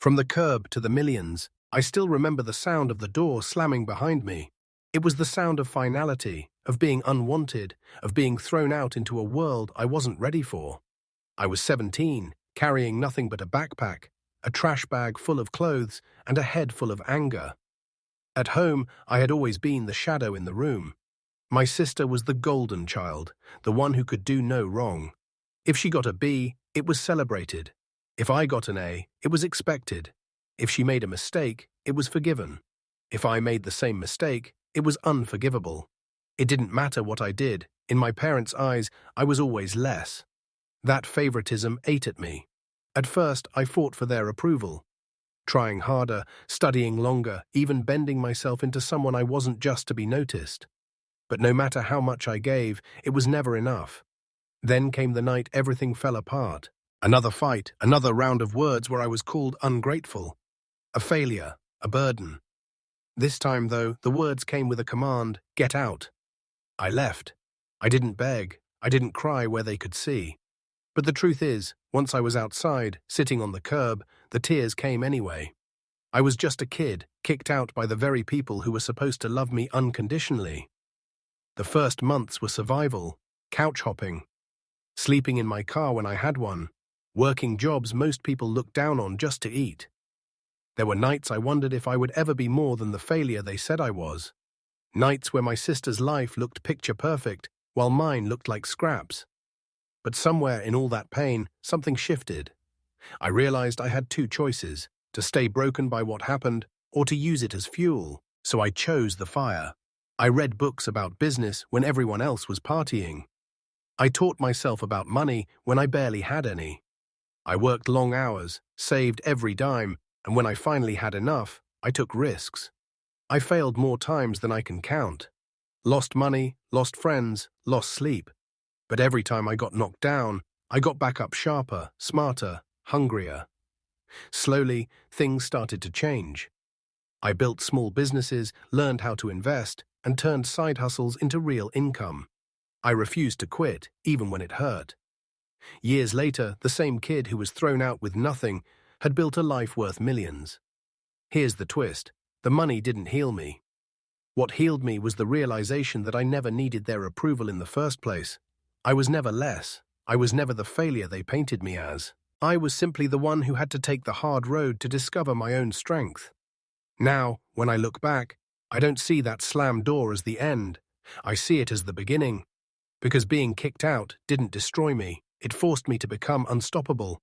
From the curb to the millions, I still remember the sound of the door slamming behind me. It was the sound of finality, of being unwanted, of being thrown out into a world I wasn't ready for. I was 17, carrying nothing but a backpack, a trash bag full of clothes, and a head full of anger. At home, I had always been the shadow in the room. My sister was the golden child, the one who could do no wrong. If she got a B, it was celebrated. If I got an A, it was expected. If she made a mistake, it was forgiven. If I made the same mistake, it was unforgivable. It didn't matter what I did. In my parents' eyes, I was always less. That favoritism ate at me. At first, I fought for their approval. Trying harder, studying longer, even bending myself into someone I wasn't just to be noticed. But no matter how much I gave, it was never enough. Then came the night everything fell apart. Another fight, another round of words where I was called ungrateful. A failure, a burden. This time, though, the words came with a command, get out. I left. I didn't beg. I didn't cry where they could see. But the truth is, once I was outside, sitting on the curb, the tears came anyway. I was just a kid, kicked out by the very people who were supposed to love me unconditionally. The first months were survival, couch hopping, sleeping in my car when I had one, working jobs most people looked down on just to eat. There were nights I wondered if I would ever be more than the failure they said I was. Nights where my sister's life looked picture perfect, while mine looked like scraps. But somewhere in all that pain, something shifted. I realized I had two choices, to stay broken by what happened or to use it as fuel, so I chose the fire. I read books about business when everyone else was partying. I taught myself about money when I barely had any. I worked long hours, saved every dime, and when I finally had enough, I took risks. I failed more times than I can count. Lost money, lost friends, lost sleep. But every time I got knocked down, I got back up sharper, smarter, hungrier. Slowly, things started to change. I built small businesses, learned how to invest, and turned side hustles into real income. I refused to quit, even when it hurt. Years later, the same kid who was thrown out with nothing had built a life worth millions. Here's the twist. The money didn't heal me. What healed me was the realization that I never needed their approval in the first place. I was never less. I was never the failure they painted me as. I was simply the one who had to take the hard road to discover my own strength. Now, when I look back, I don't see that slammed door as the end. I see it as the beginning. Because being kicked out didn't destroy me. It forced me to become unstoppable.